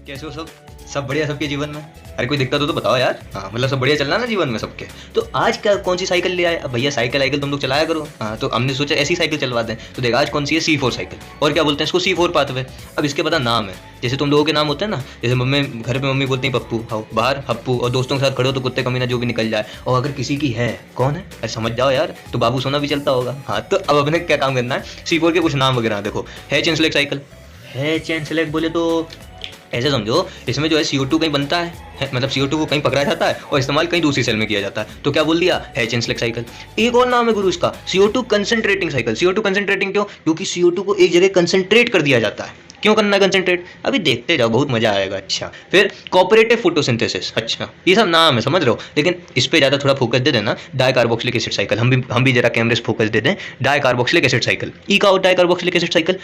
कैसे हो सब? सब बढ़िया सबके जीवन में? अरे कोई दिक्कत हो तो बताओ यार। हाँ मतलब सब बढ़िया चल रहा है ना जीवन में सबके? तो आज क्या कौन सी साइकिल ले आए? अब भैया साइकिल तुम लोग चलाया करो। हाँ तो हमने सोचा ऐसी साइकिल चलवा दें। तो देखा आज कौन सी है, C4 साइकिल। और क्या बोलते हैं इसको, C4 पाथवे। अब इसके पता नाम है, जैसे तुम लोगों के नाम होते हैं ना, जैसे मम्मी घर पे मम्मी बोलती हैं पप्पू, हाँ बाहर हप्पू, और दोस्तों के साथ खड़े हो तो कुत्ते कमीना जो भी निकल जाए। और अगर किसी की है, कौन है अरे समझ जाओ यार, तो बाबू सोना भी चलता होगा। हाँ तो अब अपने क्या काम करना है, C4 के कुछ नाम वगैरह देखो। है चेन सेलेक्ट साइकिल, है चेन सेलेक्ट बोले तो ऐसे समझो, इसमें जो है CO2 कहीं बनता है, मतलब CO2 को कहीं पकड़ा जाता है और इस्तेमाल कहीं दूसरी सेल में किया जाता है। तो क्या बोल दिया, है चेन सेलेक्ट साइकिल। एक और नाम है गुरु इसका, CO2 concentrating cycle. CO2 concentrating क्यों? क्योंकि CO2 को एक जगह कंसंट्रेट कर दिया जाता है। क्यों करना है कंसंट्रेट, अभी देखते जाओ, बहुत मजा आएगा। अच्छा फिर कोऑपरेटिव फोटोसिंथेसिस, अच्छा ये सब नाम है समझ रहे हो, लेकिन इस पे ज़्यादा थोड़ा फोकस दे देना। डाई कार्बोक्सिलिक एसिड साइकिल, हम भी जरा कैमरे से फोकस दे दें। डाई कार्बोक्सिलिक एसिड साइकिल, ई का डाई कार्बोक्सिलिक एसिड साइकिल।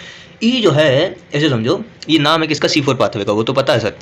ई जो है ऐसे समझो, ये नाम है किसका, C4 पाथवे का, वो तो पता है सर।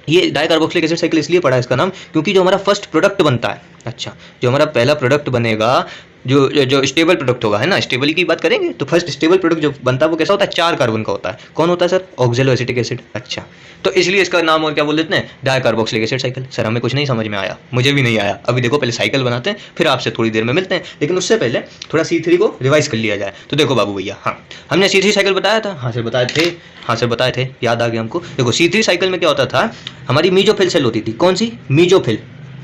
ये डाई कार्बोक्सिलिक एसिड साइकिल इसलिए पड़ा है इसका नाम, क्योंकि जो हमारा फर्स्ट प्रोडक्ट बनता है, अच्छा जो हमारा पहला प्रोडक्ट बनेगा, जो स्टेबल प्रोडक्ट होगा, है ना, स्टेबल की बात करेंगे तो फर्स्ट स्टेबल प्रोडक्ट जो बनता है वो कैसा होता है, 4 कार्बन का होता है। कौन होता है सर, ऑक्जेलो एसिटिक एसिड। अच्छा तो इसलिए इसका नाम और क्या बोल देते हैं, di carboxylic acid cycle. Sir हमें कुछ नहीं समझ में आया, मुझे भी नहीं आया। अभी देखो पहले साइकिल बनाते हैं, फिर आपसे थोड़ी देर में मिलते हैं, लेकिन उससे पहले थोड़ा C3 को रिवाइज कर लिया जाए। तो देखो बाबू भैया, हाँ हमने C3 साइकिल बताया था, हाँ सर बताए थे, हाँ सर बताए थे, याद आ गया हमको। देखो C3 साइकिल में क्या होता था, हमारी मीजोफिल सेल होती थी। कौन सी, मीजोफिल।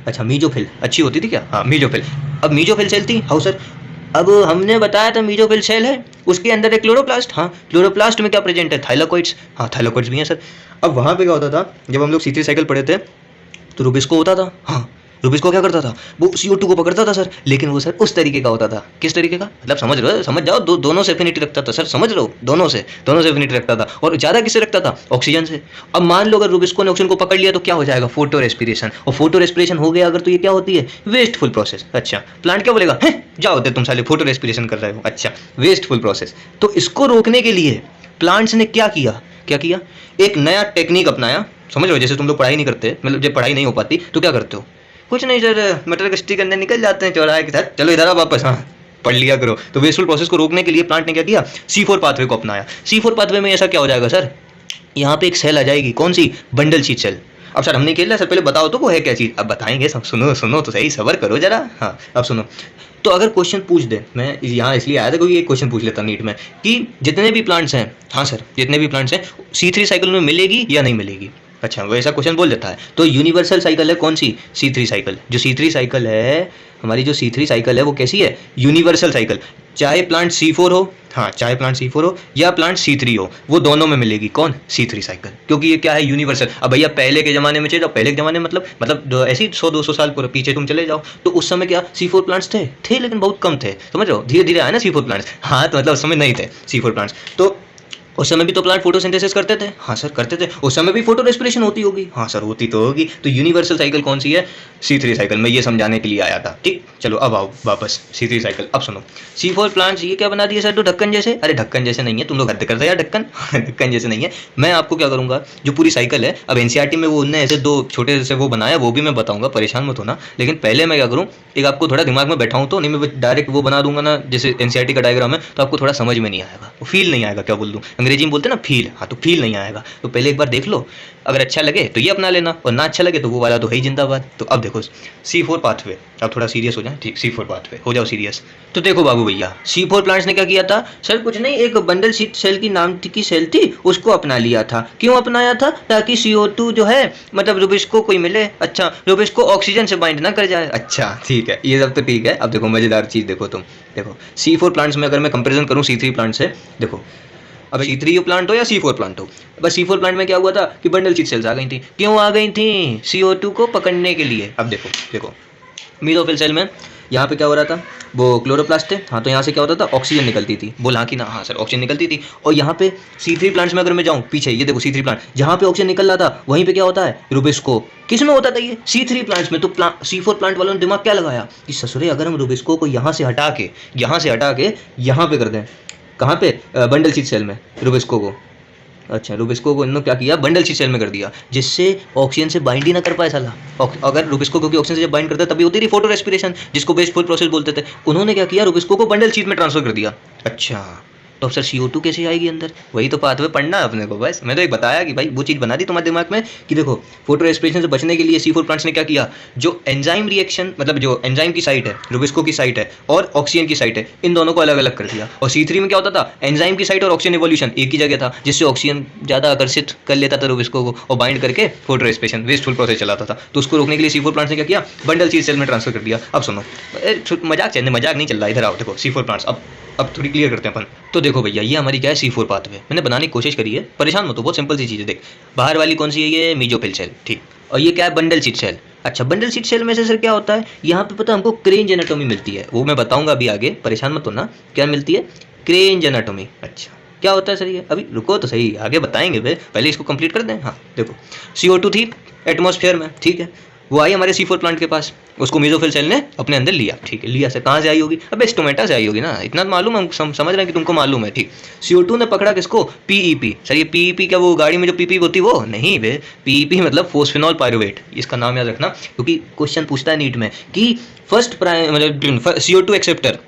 अच्छा मीजोफिल अच्छी होती थी क्या, हाँ मीजोफिल। अब मीजोफिल सेल थी, हाँ सर। अब हमने बताया था मीजोफिल सेल है, उसके अंदर एक क्लोरोप्लास्ट, हाँ क्लोरोप्लास्ट में क्या प्रेजेंट है, थाइलाकोइड्स, हाँ थाइलाकोइड्स भी हैं सर। अब वहाँ पे क्या होता था, जब हम लोग C3 साइकिल पढ़े थे तो रुबिस्को होता था, हाँ रुबिस्को क्या करता था, वो CO2 को पकड़ता था सर, लेकिन वो सर उस तरीके का होता था। किस तरीके का, मतलब समझ रहे हो, समझ जाओ, दोनों से एफिनिटी रखता था सर, समझ रहे हो, दोनों से एफिनिटी रखता था। और ज़्यादा किससे रखता था, ऑक्सीजन से। अब मान लो अगर रुबिस्को ने ऑक्सीजन को पकड़ लिया तो क्या हो जाएगा, फोटो रेस्पिरेशन। और फोटो रेस्पिरेशन हो गया अगर तो ये क्या होती है, वेस्टफुल प्रोसेस। अच्छा प्लांट क्या बोलेगा, है जाओ दे तुम साले फोटो रेस्पिरेशन कर रहे हो, अच्छा वेस्टफुल प्रोसेस। तो इसको रोकने के लिए प्लांट्स ने क्या किया, एक नया टेक्निक अपनाया। समझ रहे हो, जैसे तुम लोग पढ़ाई नहीं करते, मतलब जब पढ़ाई नहीं हो पाती तो क्या करते हो, कुछ नहीं सर मटर कश्ती करने निकल जाते हैं चौराहे के साथ, चलो इधर आओ वापस, हाँ पढ़ लिया करो। तो वेस्टफुल प्रोसेस को रोकने के लिए प्लांट ने क्या किया, C4 पाथवे को अपनाया। C4 पाथवे में ऐसा क्या हो जाएगा सर, यहाँ पे एक सेल आ जाएगी, कौन सी, बंडल शीट सेल। अब सर हमने खेला सर, पहले बताओ तो वो है क्या चीज़। अब बताएंगे सब, सुनो तो सही, सबर करो जरा। हाँ अब सुनो, तो अगर क्वेश्चन पूछ दे, मैं यहाँ इसलिए आया था क्योंकि एक क्वेश्चन पूछ लेता नीट में कि जितने भी प्लांट्स हैं, हाँ सर जितने भी प्लांट्स हैं C3 साइकिल में मिलेगी या नहीं मिलेगी। अच्छा वो ऐसा क्वेश्चन बोल देता है। तो यूनिवर्सल साइकिल है कौन सी, C3 साइकिल। जो C3 साइकिल है हमारी, जो C3 साइकिल है वो कैसी है, यूनिवर्सल साइकिल। चाहे प्लांट C4 हो, हाँ चाहे प्लांट C4 हो या प्लांट C3 हो, वो दोनों में मिलेगी कौन, C3 साइकिल। क्योंकि ये क्या है, यूनिवर्सल। अब भैया पहले के ज़माने में चले जाओ, पहले के ज़माने में मतलब ऐसे 100-200 साल पीछे तुम चले जाओ, तो उस समय क्या C4 प्लांट्स थे लेकिन बहुत कम थे, समझ रहे हो, धीरे धीरे आए ना C4 प्लांट्स। हाँ तो मतलब उस समय नहीं थे C4 प्लांट्स। तो उस समय भी तो प्लांट फोटोसिंथेसिस करते थे, हाँ सर करते थे। उस समय भी फोटो रेस्पिरेशन होती होगी, हाँ सर होती तो होगी। तो यूनिवर्सल साइकिल कौन सी है, C3 साइकिल। मैं ये समझाने के लिए आया था, ठीक। चलो अब आओ वापस C3 साइकिल। अब सुनो, C4 प्लांट्स ये क्या बना दिए सर, तो ढक्कन जैसे। अरे ढक्कन जैसे नहीं है, तुम लोग हद कर रहे हो यार, ढक्कन जैसे नहीं है। मैं आपको क्या करूँगा, जो पूरी साइकिल है, अब NCERT में वो उनने ऐसे 2 छोटे से वो बनाया, वो भी मैं बताऊँगा, परेशान मत होना। लेकिन पहले मैं क्या करूँ, एक आपको थोड़ा दिमाग में बैठाऊँ तो, नहीं मैं डायरेक्ट वो बना दूंगा ना, जैसे NCERT का डायग्राम है, तो आपको थोड़ा समझ में नहीं आएगा, वो फील नहीं आएगा। क्या बोल दूँ, अंग्रेजी में बोलते हैं ना फील, हाँ तो फील नहीं आएगा। तो पहले एक बार देख लो, अगर अच्छा लगे तो ये अपना लेना, और ना अच्छा लगे तो वो वाला तो है ही जिंदाबाद। तो अब देखो C4 पाथवे, अब थोड़ा सीरियस हो जाए, ठीक C4 पाथवे हो जाओ सीरियस। तो देखो बाबू भैया, C4 प्लांट्स ने क्या किया था सर, कुछ नहीं, एक बंडल शीट सेल की नाम की सेल थी, उसको अपना लिया था। क्यों अपनाया था, ताकि CO2 जो है, मतलब रुबिस्को को मिले। अच्छा रुबिस्को ऑक्सीजन से बाइंड ना कर जाए। अच्छा ठीक है, ये सब तो ठीक है। अब देखो मजेदार चीज़ देखो, तुम देखो C4 प्लांट्स में अगर मैं कंपेरिजन करूँ C3 प्लांट से, देखो अब C3 प्लांट हो या C4 प्लांट हो, बस C4 प्लांट में क्या हुआ था कि बंडल शीट सेल्स आ गई थी। क्यों आ गई थी, CO2 को पकड़ने के लिए। अब देखो मीजोफिल सेल में यहाँ पे क्या हो रहा था, वो क्लोरोप्लास्ट थे, हाँ तो यहाँ से क्या होता था, ऑक्सीजन निकलती थी। बोल हाँ कि ना, हाँ सर ऑक्सीजन निकलती थी। और यहाँ पे C3 प्लांट्स में अगर मैं जाऊँ पीछे, ये देखो C3 प्लांट, जहाँ पे ऑक्सीजन निकल रहा था वहीं पे क्या होता है, रुबिस्को। किस में होता था ये, C3 प्लांट्स में। तो C4 प्लांट वालों ने दिमाग क्या लगाया कि ससुरे अगर हम रुबिस्को को यहाँ से हटा के यहाँ पे कर दें, कहाँ पे, बंडल शीट सेल में रुबिस्को को। अच्छा रुबिस्को को इन्होंने क्या किया, बंडल शीट सेल में कर दिया, जिससे ऑक्सीजन से बाइंड ही ना कर पाए साला। अगर रुबिस्को क्योंकि ऑक्सीजन से जब बाइंड करता है तभी होती रही फोटो रेस्पिरेशन, जिसको वेस्टफुल प्रोसेस बोलते थे। उन्होंने क्या किया, रुबिस्को को बंडल शीट में ट्रांसफर कर दिया। अच्छा तो अब सर CO2 कैसे आएगी अंदर? वही तो पाथवे पढ़ना है अपने को, बस मैं तो एक बताया कि भाई वो चीज़ बना दी तुम्हारे दिमाग में कि देखो फोटो रेस्पिरेशन से बचने के लिए C4 प्लांट्स ने क्या किया, जो एंजाइम रिएक्शन मतलब जो एंजाइम की साइट है, रुबिस्को की साइट है और ऑक्सीजन की साइट है, इन दोनों को अलग अलग कर दिया। और C3 में क्या होता था, एंजाइम की साइट और ऑक्सीजन इवोल्यूशन एक ही जगह था, जिससे ऑक्सीजन ज़्यादा आकर्षित कर लेता था रुबिस्को को और बाइंड करके फोटो रेस्पिरेशन वेस्टफुल प्रोसेस चलाता था। तो उसको रोकने के लिए C4 प्लांट्स ने क्या किया, बंडल सीड सेल में ट्रांसफर कर दिया। अब सुनो, मजाक नहीं चल रहा, इधर आओ देखो C4 प्लांट्स अब थोड़ी क्लियर करते हैं अपन। तो देखो भैया ये हमारी क्या है, C4 पाथवे मैंने बनाने की कोशिश करी है, परेशान मत हो, बहुत सिंपल सी चीज़ है। देख बाहर वाली कौन सी है, ये मीजोफिल सेल, ठीक, और ये क्या है, बंडल सीड सेल। अच्छा बंडल सीड सेल में से सर क्या होता है, यहाँ पे पता हमको क्रेंज एनाटॉमी मिलती है, वो मैं बताऊंगा अभी आगे, परेशान मत होना। क्या मिलती है, क्रेंज एनाटॉमी। अच्छा क्या होता है सर ये, अभी रुको तो सही, आगे बताएंगे भाई, पहले इसको कंप्लीट कर दें। हाँ देखो CO2 थी एटमॉस्फेयर में, ठीक है, वो आई हमारे C4 प्लांट के पास, उसको मेसोफिल सेल ने अपने अंदर लिया, ठीक है, लिया से कहाँ से आई होगी, अबे स्टोमेटा से आई होगी ना, इतना मालूम हम समझ रहे हैं कि तुमको मालूम है, ठीक। CO2 ने पकड़ा किसको, PEP। सर ये PEP क्या वो गाड़ी में जो PP होती वो नहीं बे, PEP मतलब फोस्फेनॉल पायरुवेट, इसका नाम याद रखना क्योंकि क्वेश्चन पूछता है नीट में कि फर्स्ट मतलब CO2 एक्सेप्टर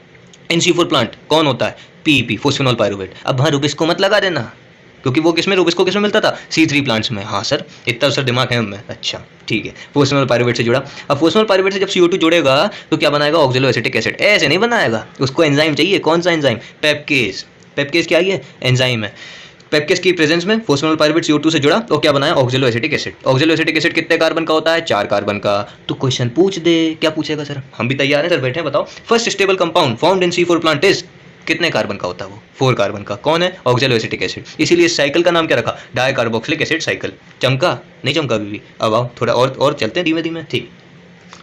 इन C4 प्लांट कौन होता है, PEP फोस्फेनॉल पायरुवेट। अब हाँ रुबिस्को मत लगा देना क्योंकि वो किसमें, रुबिस्को किसमें मिलता था, C3 प्लांट्स में। हाँ सर इतना सर दिमाग है हमें, अच्छा ठीक है, फोस्फेनॉल पायरुवेट से जुड़ा। अब फोस्फेनॉल पायरुवेट से जब CO2 जुड़ेगा तो क्या बनाएगा, ऑक्जेलो एसिटिक एसिड। ऐसे नहीं बनाएगा, उसको एंजाइम चाहिए, कौन सा एंजाइम, पेप्केज। पेप्केज क्या है, एंजाइम है। पेप्केज की प्रेजेंस में फोस्फेनॉल पायरुवेट CO2 से जुड़ा तो क्या बनाया, ऑक्जेलो एसिटिक एसिड। ऑक्जेलो एसिटिक एसिड कितने कार्बन का होता है, 4 कार्बन का। तो क्वेश्चन पूछ दे, क्या पूछेगा सर, हम भी तैयार हैं सर, बैठे बताओ। First stable compound found in C4 plant is, कितने कार्बन का होता है वो, 4 कार्बन का। कौन है, ऑक्जेलो एसिटिक एसिड। इसीलिए इस साइकिल का नाम क्या रखा, डाई कार्बोक्सिलिक एसिड साइकिल। चमका नहीं चमका अभी भी, अब आओ थोड़ा और चलते हैं धीमे धीमे, ठीक।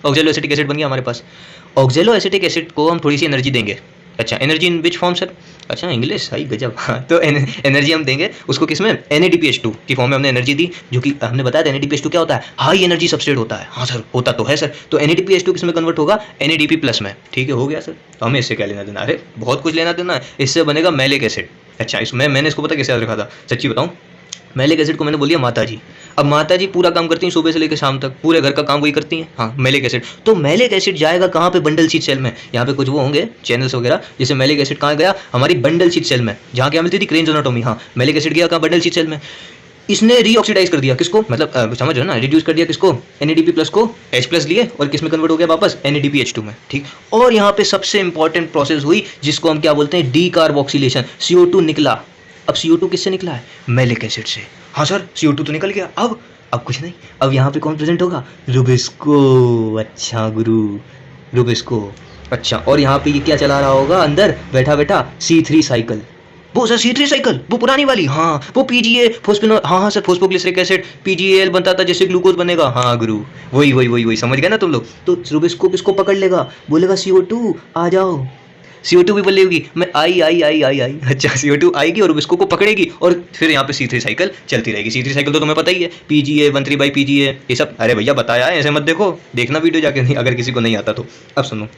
ऑक्जेलो एसिटिक एसिड बन गया हमारे पास। ऑक्जेलो एसिटिक एसिड को हम थोड़ी सी एनर्जी देंगे। अच्छा energy in which form sir, अच्छा इंग्लिश सही गजब। हाँ तो एनर्जी हम देंगे उसको किसमें, NADPH2 की फॉर्म में हमने एनर्जी दी, जो कि हमने बताया था NADPH2 क्या होता है, हाई एनर्जी सबस्ट्रेट होता है। हाँ सर होता तो है सर, तो NADPH2 किस में कन्वर्ट होगा, NADP प्लस में, ठीक है हो गया सर। तो हमें इससे क्या लेना देना, अरे बहुत कुछ लेना देना है, इससे बनेगा मैलिक एसिड। अच्छा इसमें मैंने इसको पता कैसे याद रखा था, सच्ची बताऊँ, मैलिक एसिड को मैंने बोलिए माता जी। अब माता जी पूरा काम करती हैं सुबह से लेकर शाम तक, पूरे घर का काम वही करती हैं। हाँ मैलिक एसिड, तो मैलिक एसिड जाएगा कहाँ पे, बंडल सीड सेल में। यहाँ पे कुछ वो होंगे चैनल्स वगैरह, जैसे मैलिक एसिड कहाँ गया, हमारी बंडल सीड सेल में, जहाँ क्या मिलती थी, क्रेंज एनाटॉमी। हाँ मैलिक एसिड गया कहाँ, बंडल सीड सेल में। इसने रीऑक्सीडाइज कर दिया किसको, मतलब समझ रहे हो ना, रिड्यूस कर दिया किसको, NADP प्लस को H प्लस लिए और किस में कन्वर्ट हो गया वापस, NADPH2 में, ठीक। और यहाँ पे सबसे इंपॉर्टेंट प्रोसेस हुई जिसको हम क्या बोलते हैं, डीकार्बोक्सिलेशन। CO2 निकला, अब CO2 किससे निकला है, मैलिक एसिड से। हाँ सर CO2 तो निकल गया, अब कुछ नहीं, अब यहाँ पे कौन प्रेजेंट होगा, रुबिस्को। अच्छा गुरु रुबिस्को, अच्छा और यहाँ पे ये क्या चला रहा होगा अंदर बैठा बैठा, C3 साइकिल। वो सर C3 साइकिल, वो पुरानी वाली, हाँ वो PGA फोस्फेनॉल, हाँ सर फोस्फोग्लिसरिक एसिड, PGAL बनता था जिससे ग्लूकोज बनेगा। हाँ गुरु वही समझ गए ना तुम लोग। तो रुबिस्को किसको पकड़ लेगा, बोलेगा CO2 आ जाओ, CO2 भी बोलेगी मैं आई। अच्छा CO2 आएगी और रुबिस्को को पकड़ेगी और फिर यहाँ पे C3 साइकिल चलती रहेगी। C3 साइकिल तो तुम्हें पता ही है, PGA 13/PGA ये सब, अरे भैया बताया है, ऐसे मत देखो, देखना वीडियो जाके, नहीं अगर किसी को नहीं आता तो। अब सुनो,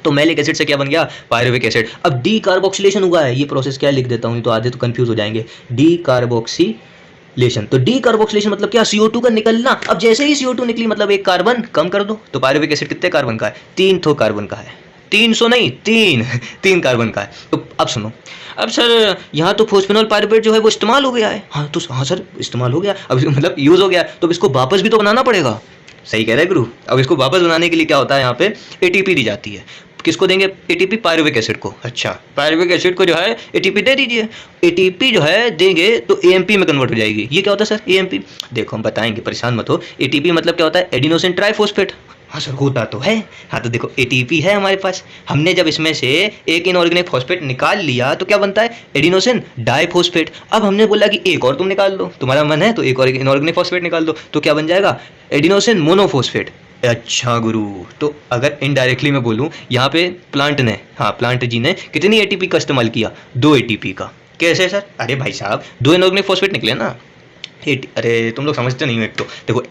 तो मैलिक एसिड से क्या बन गया, पायरुविक एसिड। अब डीकार्बोक्सिलेशन हुआ है, ये प्रोसेस क्या लिख देता हूँ तो आधे तो कंफ्यूज हो जाएंगे। डीकार्बोक्सिलेशन, तो डीकार्बोक्सिलेशन मतलब क्या, CO2 का निकलना। अब जैसे ही CO2 निकली मतलब एक कार्बन कम कर दो, तो पायरुविक एसिड कितने कार्बन का है, 3 कार्बन का है, 300 नहीं 3 कार्बन का है। तो अब सुनो, अब सर यहाँ तो फोस्फेनॉल पायरुवेट जो है वो इस्तेमाल हो गया है। हाँ तो हाँ सर इस्तेमाल हो गया, अब मतलब यूज हो गया, तो इसको वापस भी तो बनाना पड़ेगा। सही कह रहे हैं गुरु। अब इसको वापस बनाने के लिए क्या होता है, यहाँ पे ATP दी जाती है। किसको देंगे, ATP पायरुविक एसिड को। अच्छा पायरुविक एसिड को जो है ATP दे दीजिए, ATP जो है देंगे तो AMP में कन्वर्ट हो जाएगी। ये क्या होता है सर, AMP, देखो हम बताएंगे, परेशान मत हो। ATP मतलब क्या होता है, एडिनोसिन ट्राइफॉस्फेट। हाँ सर होता तो है। हाँ तो देखो ATP है हमारे पास, हमने जब इसमें से एक इनऑर्गेनिक फॉस्फेट निकाल लिया तो क्या बनता है, एडिनोसिन डाइफॉस्फेट। अब हमने बोला कि एक और तुम निकाल दो, तुम्हारा मन है तो एक और इनऑर्गेनिक फॉस्फेट निकाल दो, तो क्या बन जाएगा, एडिनोसिन मोनोफॉस्फेट। अच्छा गुरु, तो अगर इनडायरेक्टली मैं बोलूँ, यहाँ पे प्लांट ने, हाँ प्लांट जी ने कितनी ATP का इस्तेमाल किया, 2 ATP का। कैसे सर, अरे भाई साहब 2 इनऑर्गेनिक फॉस्फेट निकले ना। अरे तुम लोग समझते नहीं हो। एक तो देखो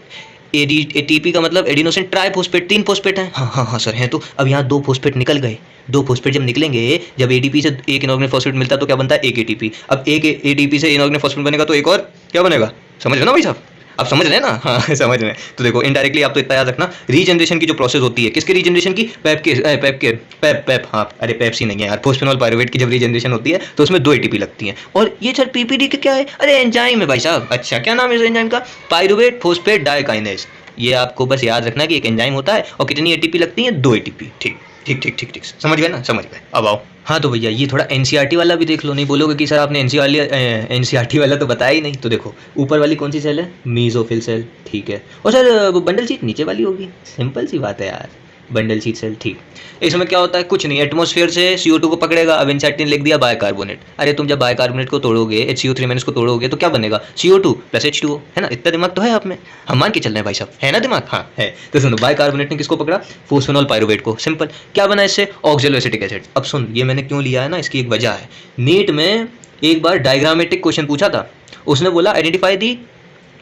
ATP का मतलब एडिनोसिन ट्राइफॉस्फेट, 3 फॉस्फेट हैं। हाँ सर हैं। तो अब यहाँ 2 फॉस्फेट निकल गए, 2 फॉस्फेट जब निकलेंगे, जब ATP से एक इनऑर्गेनिक फॉस्फेट मिलता है तो क्या बनता है, 1 ATP। अब एक ATP से इनऑर्गेनिक फॉस्फेट बनेगा तो एक और क्या बनेगा, समझ रहे हो ना भाई साहब। आप समझ रहे हैं ना? हाँ समझ रहे हैं। तो देखो इनडायरेक्टली आप तो इतना याद रखना, रीजनरेशन की जो प्रोसेस होती है, किसकी रीजनरेशन की? पेप हाँ, अरे पेप्सी नहीं है यार, फोस्फेनॉल पायरुवेट की जब रीजनरेशन होती है तो उसमें 2 एटीपी लगती हैं। और ये सर पीपीडी के क्या है? अरे एंजाइम है भाई साहब। अच्छा क्या नाम है इस एंजाइम का? Pyruvate phosphate dikinase. ये आपको बस याद रखना कि एक एंजाइम होता है और कितनी एटीपी लगती है? 2 एटीपी। ठीक ठीक ठीक ठीक ठीक, समझ गए ना? समझ गए। अब आओ। हाँ तो भैया ये थोड़ा एनसीईआरटी वाला भी देख लो, नहीं बोलोगे कि सर आपने एनसीईआरटी वाला तो बताया ही नहीं। तो देखो ऊपर वाली कौन सी सेल है? Mesophyll cell. ठीक है। और सर वो बंडल शीट नीचे वाली होगी। सिंपल सी बात है यार, बंडल शीट सेल। ठीक। इसमें क्या होता है? कुछ नहीं, एटमॉस्फेयर से CO2 को पकड़ेगा। अब एनसीईआरटी ने लिख दिया बायकार्बोनेट। अरे तुम जब बायकार्बोनेट को तोड़ोगे, HCO3- को तोड़ोगे तो क्या बनेगा? CO2 प्लस H2O, है ना? इतना दिमाग तो है आप में, हम मान के चल रहे हैं भाई साहब, है ना दिमाग? हाँ है। तो सुनो, बायकार्बोनेट ने किसको पकड़ा? फोस्फेनॉल पायरुवेट को। सिंपल। क्या बना इससे? Oxaloacetic acid. अब सुन, ये मैंने क्यों लिया है ना, इसकी एक वजह है। नीट में एक बार डायग्रामेटिक क्वेश्चन पूछा था, उसने बोला identify the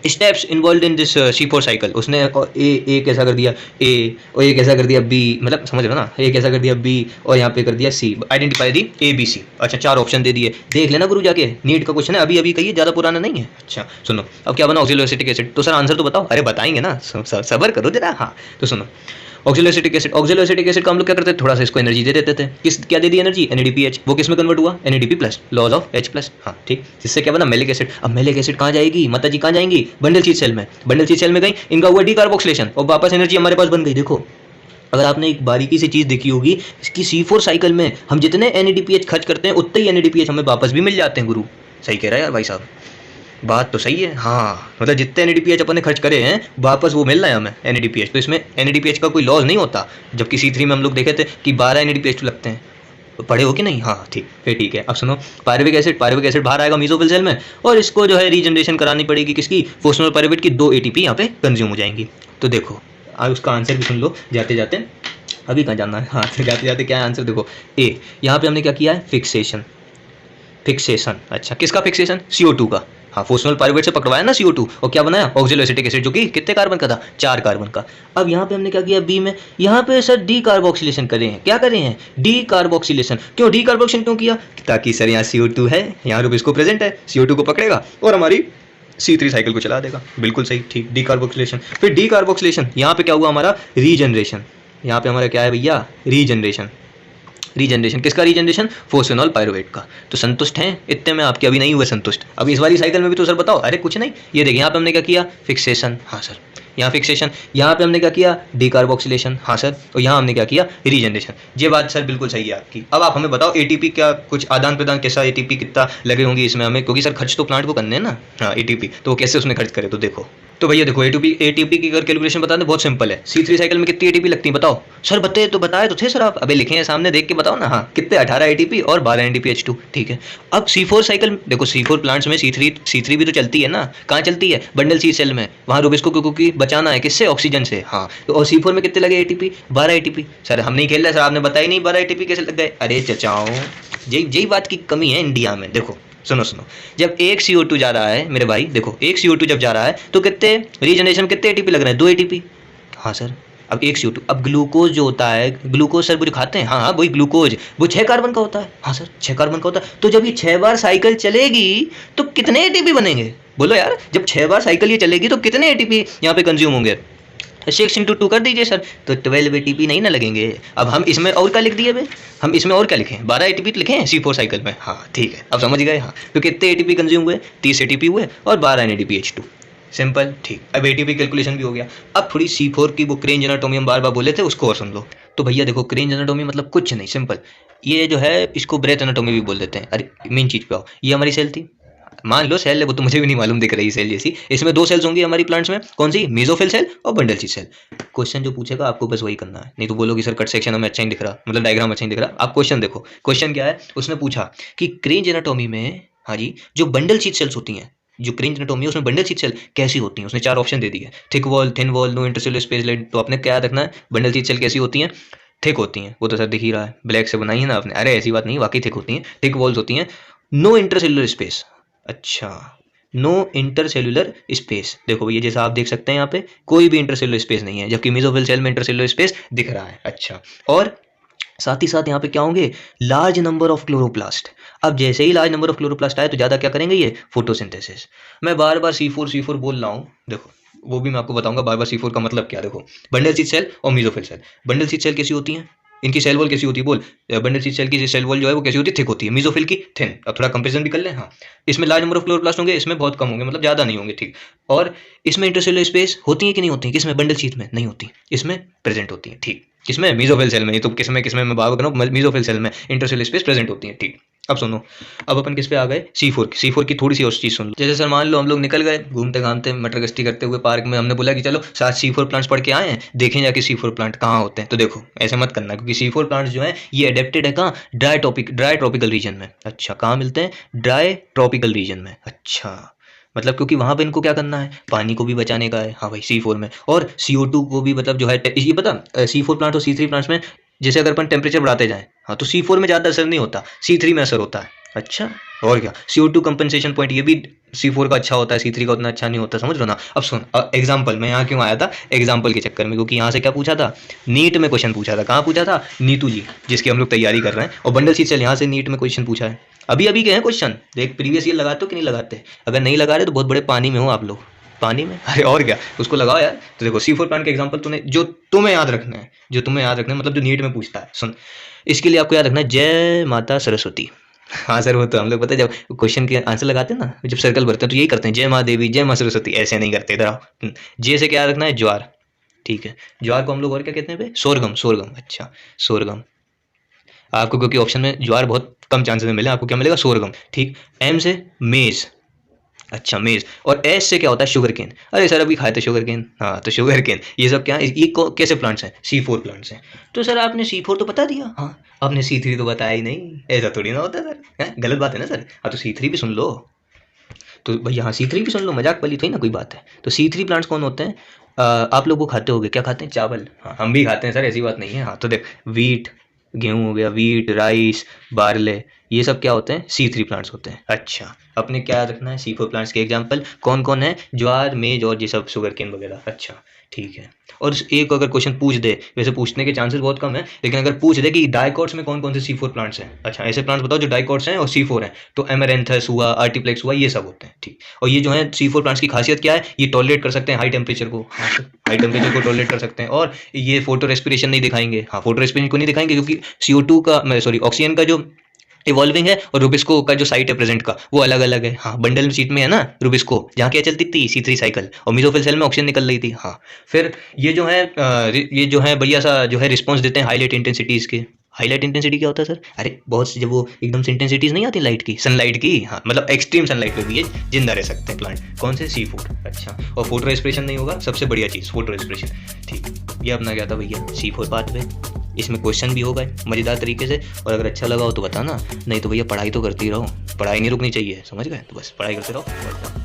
steps involve in this C4 cycle. उसने ए कैसा कर दिया ए, और ए कैसा कर दिया बी, मतलब समझ रहे हो ना? ए कैसा कर दिया बी, और यहाँ पे कर दिया सी। Identify the ABC। अच्छा 4 ऑप्शन दे दिए। देख लेना गुरु जाके, नीट का क्वेश्चन है, अभी अभी कहिए, ज़्यादा पुराना नहीं है। अच्छा सुनो, अब क्या बना? Oxaloacetic acid. तो सर आंसर तो बताओ। अरे बताएंगे ना, सबर करो जरा। हाँ तो सुनो, ऑक्जेलोएसिटिक एसिड, ऑक्जेलोएसिटिक एसिड का हम लोग क्या करते थे? थोड़ा सा इसको एनर्जी दे देते थे। किस क्या दे दी एनर्जी? NADPH। वो किस में कन्वर्ट हुआ? NADP+, loss of H+। हाँ ठीक। जिससे क्या बना? Malic acid. अब मेलिक एसिड कहाँ जाएगी माता जी? कहाँ जाएंगी? बंडल शीट सेल में। बंडल शीट सेल में गई, इनका हुआ डीकार्बोक्सिलेशन और वापस एनर्जी हमारे पास बन गई। देखो अगर आपने एक बारीकी से चीज़ देखी होगी, इसकी C4 साइकिल में हम जितने NADPH खर्च करते हैं उतने ही NADPH हमें वापस भी मिल जाते हैं। गुरु सही कह रहा है यार भाई साहब, बात तो सही है। हाँ मतलब जितने NADPH अपन ने खर्च करे हैं वापस वो मिल रहा है हमें NADPH। तो इसमें NADPH का कोई लॉस नहीं होता। जबकि C3 में हम लोग देखे थे कि 12 NADPH लगते हैं। तो पढ़े हो कि नहीं? हाँ ठीक, फिर ठीक है। अब सुनो, पायरुविक एसिड बाहर आएगा मीसोफिल सेल में, और इसको जो है रीजनरेशन करानी पड़ेगी किसकी? फोस्फेनॉल पायरुवेट की 2 ATP यहाँ पे कंज्यूम हो जाएंगी। तो देखो आज उसका आंसर भी सुन लो जाते जाते, अभी कहाँ जानना है? हाँ जाते जाते क्या है आंसर? देखो ए, यहाँ पे हमने क्या किया है? फिक्सेशन। अच्छा किसका फिक्सेशन? CO2 का। हाँ फोस्फेनॉल पायरुवेट से पकड़वाया ना CO2, और क्या बनाया? ऑक्जेलोएसिटिक एसिड, जो कि कितने कार्बन का था? 4 कार्बन का। अब यहाँ पे हमने क्या किया? बी में यहाँ पे सर डी कार्बोक्सिलेशन करे हैं। क्या करे हैं? D carboxylation. क्यों डी कार्बोक्सिलेशन क्यों किया? ताकि सर यहाँ CO2 है, यहाँ रूप इसको प्रेजेंट है, CO2 को पकड़ेगा और हमारी C3 साइकिल को चला देगा। बिल्कुल सही, ठीक। D carboxylation. फिर डी कार्बोक्सिलेशन, यहाँ पे क्या हुआ हमारा? रीजनरेशन। यहाँ पे हमारा क्या है भैया? रीजनरेशन। किसका रीजनरेशन? फोस्फेनॉल पायरुवेट का। तो संतुष्ट हैं इतने में? आपके अभी नहीं हुए संतुष्ट। अब इस वाली साइकिल में भी तो सर बताओ। अरे कुछ नहीं, ये देखिए यहाँ पे हमने क्या किया? फिक्सेशन। हाँ सर, यहाँ फिक्सेशन। यहाँ पे हमने क्या किया? डीकार्बोक्सिलेशन। हाँ सर। और यहाँ हमने क्या किया? रीजनरेशन। ये बात सर बिल्कुल सही है आपकी। अब आप हमें बताओ ATP क्या कुछ आदान प्रदान कैसा? ATP कितना लगे होंगे इसमें हमें? क्योंकि सर खर्च तो प्लांट को करने हैं ना। हाँ ATP तो वो कैसे उसने खर्च करे? तो देखो, तो भैया देखो ATP की अगर कैलकुलेशन बता दें, बहुत सिंपल है। C3 साइकिल में कितनी ATP लगती है बताओ? सर बताए तो थे सर आप। अबे लिखे हैं सामने, देख के बताओ ना। हाँ कितने? 18 ATP और 12 NADPH2। ठीक है। अब C4 साइकिल देखो, C4 प्लांट्स में C3 भी तो चलती है ना। कहाँ चलती है? बंडल शीट सेल में। वहाँ रूबिस को क्योंकि बचाना है किससे? ऑक्सीजन से। हाँ तो और C4 में कितने लगे ATP? 12 ATP। सर हम नहीं खेल रहे सर, आपने बताया नहीं 12 ATP कैसे लग गए? अरे चचाओ, यही बात की कमी है इंडिया में। देखो सुनो, जब एक CO2 जा रहा है मेरे भाई, देखो एक CO2 जब जा रहा है तो कितने रीजनरेशन कितने ATP लग रहे हैं? 2 ATP। हाँ सर। अब एक CO2, अब ग्लूकोज जो होता है, ग्लूकोज सर वो जो खाते हैं, हाँ वही ग्लूकोज, वो 6 कार्बन का होता है। हाँ सर 6 कार्बन का होता है। तो जब ये 6 बार साइकिल चलेगी तो कितने ATP बनेंगे? बोलो यार, जब 6 बार साइकिल ये चलेगी तो कितने ATP यहाँ पे कंज्यूम होंगे? 6 × 2 कर दीजिए सर, तो 12 ATP नहीं ना लगेंगे। अब हम इसमें और क्या लिख दिए भाई? हम इसमें और क्या लिखें? 12 ATP लिखे हैं C4 साइकिल में। हाँ ठीक है, अब समझ गए। हाँ तो कितने ATP कंज्यूम हुए? 30 ATP हुए और 12 NADPH2। सिंपल, ठीक। अब ATP कैलकुलेशन भी हो गया। अब थोड़ी C4 की वो क्रेंज एनाटोमी हम बार बार बोले थे, उसको और सुन लो। तो भैया देखो, क्रेंज एनाटोमी मतलब कुछ नहीं, सिंपल। ये जो है इसको ब्रेथ एनाटोमी भी बोल देते हैं। अरे मेन चीज़ पे आओ, ये हमारी सेल थी, मान लो सेल है, वो तो मुझे भी नहीं मालूम दिख रही सेल जैसी। इसमें 2 सेल्स होंगी हमारी प्लांट्स में, कौन सी? मेसोफिल सेल और बंडल शीट सेल। क्वेश्चन जो पूछेगा आपको बस वही करना है, नहीं तो बोलोगे सर कट सेक्शन हमें अच्छा नहीं दिख रहा, मतलब डायग्राम अच्छा नहीं दिख रहा। आप क्वेश्चन देखो, क्वेश्चन क्या है? उसने पूछा कि क्रेंज एनाटोमी में, हाँ जी, जो बंडल शीट सेल्स होती हैं, जो क्रेंज एनाटोमी है उसमें बंडल शीट सेल कैसी होती हैं, उसने 4 ऑप्शन दे दिए। Thick wall, thin wall, no intercellular space लेड। तो आपने क्या रखना है? बंडल शीट सेल कैसी होती हैं? थिक होती हैं। वो तो सर दिख ही रहा है, ब्लैक से बनाई है ना आपने। अरे ऐसी बात नहीं, वाकई थिक होती हैं। थिक वॉल्स होती हैं, नो इंटरसेलुलर स्पेस। अच्छा, नो इंटरसेलुलर स्पेस। देखो भैया जैसा आप देख सकते हैं यहाँ पे कोई भी इंटरसेलुलर स्पेस नहीं है, जबकि मेसोफिल सेल में इंटरसेलुलर स्पेस दिख रहा है। अच्छा, और साथ ही साथ यहाँ पे क्या होंगे, लार्ज नंबर ऑफ क्लोरोप्लास्ट। अब जैसे ही लार्ज नंबर ऑफ क्लोरोप्लास्ट आए तो ज़्यादा क्या करेंगे, ये फोटोसिंथेसिस। मैं बार बार C4 बोल रहा हूँ, देखो वो भी मैं आपको बताऊंगा बार बार C4 का मतलब क्या। देखो बंडल शीथ सेल और mesophyll cell. Bundle sheath cell कैसी होती हैं, इनकी सेल वॉल कैसी होती है, बोल। बंडल शीथ सेल की सेल वॉल जो है वो कैसी होती है, थिक होती है। मीजोफिल की थिन। अब थोड़ा कंपेरिजन भी कर लें। हाँ, इसमें लार्ज नंबर ऑफ क्लोरोप्लास्ट होंगे, इसमें बहुत कम होंगे, मतलब ज़्यादा नहीं होंगे, ठीक। और इसमें इंटरसेलुलर स्पेस होती है कि नहीं होती है, किसमें, बंडल शीथ में नहीं होती, इसमें प्रेजेंट होती है, ठीक। किसमें, मीजोफिल सेल में। तो किसमें मैं बात कर रहा हूँ, मीजोफिल सेल में इंटरसेलुलर स्पेस प्रेजेंट होती है, ठीक। अब सुनो, अब अपन किस पे आ गए, C4 की थोड़ी सी और चीज सुन लो। जैसे सर मान लो हम लोग निकल गए घूमते घामते मटर गश्ती करते हुए पार्क में, हमने बोला कि चलो 7 C4 प्लांट्स पढ़ के आए हैं, देखें जाके C4 प्लांट कहाँ होते हैं। तो देखो ऐसे मत करना, क्योंकि C4 प्लांट्स जो है ये अडेप्टेड है कहाँ, ड्राई ट्रॉपिकल रीजन में। अच्छा, कहाँ मिलते हैं, ड्राई ट्रॉपिकल रीजन में। अच्छा, मतलब क्योंकि वहां पे इनको क्या करना है, पानी को भी बचाने का है। हाँ भाई, C4 में, और CO2 को भी, मतलब जो है ये पता, C4 प्लांट और C3 प्लांट्स में जैसे अगर अपन टेम्परेचर बढ़ाते जाएं, हाँ, तो C4 में ज़्यादा असर नहीं होता, C3 में असर होता है। अच्छा, और क्या, CO2 कंपनसेशन पॉइंट ये भी C4 का अच्छा होता है, C3 का उतना अच्छा नहीं होता, समझ लो ना। अब सुन, एग्जाम्पल, मैं यहाँ क्यों आया था, एग्जाम्पल के चक्कर में, क्योंकि यहाँ से क्या पूछा था, नीट में क्वेश्चन पूछा था। कहाँ पूछा था, नीतू जी, जिसकी हम लोग तैयारी कर रहे हैं, और बंडल शीट सेल यहाँ से नीट में क्वेश्चन पूछा है। अभी अभी के हैं क्वेश्चन, देख प्रीवियस ईयर लगाते हो कि नहीं लगाते। अगर नहीं लगा रहे तो बहुत बड़े पानी में हो आप लोग, पानी में। अरे और क्या, उसको लगाओ यार। तो देखो C4 प्लांट के एग्जांपल तूने, जो तुम्हें याद रखना है, मतलब जो नीट में पूछता है, सुन। इसके लिए आपको याद रखना है, जय माता सरस्वती। हाँ सर, वो तो हम लोग पता है, जब क्वेश्चन के आंसर लगाते हैं ना, जब सर्कल भरते हैं तो यही करते हैं, जय माँ देवी, जय माँ सरस्वती, ऐसे नहीं करते। इधर आओ, जे से क्या रखना है, ज्वार, ठीक है। ज्वार को हम लोग और क्या कहते हैं बे, सोरगम। अच्छा, सोरगम। आपको क्योंकि ऑप्शन में ज्वार बहुत कम चांसेस में मिले, आपको क्या मिलेगा, सोरगम, ठीक। एम से मेज, अच्छा मेज। और एस से क्या होता है, शुगर केन। अरे सर अभी खाए थे शुगर केन, हाँ तो शुगर केन, ये सब क्या है, ये कैसे प्लांट्स हैं, C4 प्लांट्स हैं। तो सर आपने C4 तो बता दिया, हाँ, आपने C3 तो बताया ही नहीं, ऐसा थोड़ी ना होता है सर, है? गलत बात है ना सर। हाँ तो C3 भी सुन लो, तो भैया हाँ C3 भी सुन लो, मजाक वाली थोड़ी ना कोई बात है। तो C3 प्लांट्स कौन होते हैं, आप लोग वो खाते होगे, क्या खाते हैं, चावल। हाँ हम भी खाते हैं सर, ऐसी बात नहीं है। हाँ तो देख, वीट, गेहूं हो गया, वीट, राइस, बार्ले, ये सब क्या होते हैं, C3 प्लांट्स होते हैं। अच्छा, अपने क्या रखना है, C4 प्लांट्स के एग्जांपल कौन कौन है, ज्वार, मेज और ये सब शुगर केन वगैरह। अच्छा ठीक है। और एक अगर क्वेश्चन पूछ दे, वैसे पूछने के चांसेस बहुत कम है, लेकिन अगर पूछ दे कि डाइकोट्स में कौन कौन से C4 प्लांट्स हैं, अच्छा ऐसे प्लांट्स बताओ जो डाइकोट्स हैं और C4 हैं, तो एमेरेंथस हुआ, आर्टिप्लेक्स हुआ, ये सब होते हैं, ठीक। और ये जो है C4 प्लांट्स की खासियत क्या है, ये टॉलरेट कर सकते हैं हाई टेम्परेचर को, हाई टेम्परेचर को टॉलरेट कर सकते हैं, और ये फोटो रेस्पिरेशन नहीं दिखाएंगे। हाँ, फोटो रेस्पिरेशन को नहीं दिखाएंगे क्योंकि CO2 का, सॉरी, ऑक्सीजन का जो इवॉल्विंग है और रुबिस्को का जो साइट है प्रेजेंट का, वो अलग अलग है। हाँ, बंडल शीट में है ना रुबिस्को, जहाँ क्या चलती थी, C3 साइकिल, और मिसोफिल सेल में ऑक्सीजन निकल रही थी। हाँ, फिर ये जो है बढ़िया सा जो है रिस्पॉन्स देते हैं हाईलाइट इंटेंसिटीज के। हाईलाइट इंटेंसिटी क्या होता है सर, अरे बहुत सी, जब वो एकदम से इंटेंसिटीज नहीं आती लाइट की, सनलाइट की, हाँ मतलब एक्सट्रीम सनलाइट पे भी ये जिंदा रह सकते हैं प्लांट। कौन से, C4। अच्छा, और फोटो रेस्पिरेशन नहीं होगा, सबसे बढ़िया चीज़ फोटो रेस्पिरेशन, ठीक। ये अपना क्या था भैया, C4 पाथवे। इसमें क्वेश्चन भी होगा मज़ेदार तरीके से, और अगर अच्छा लगा हो तो बताना, नहीं तो भैया पढ़ाई तो करती रहो, पढ़ाई नहीं रुकनी चाहिए, समझ गए, तो बस पढ़ाई करते रहो।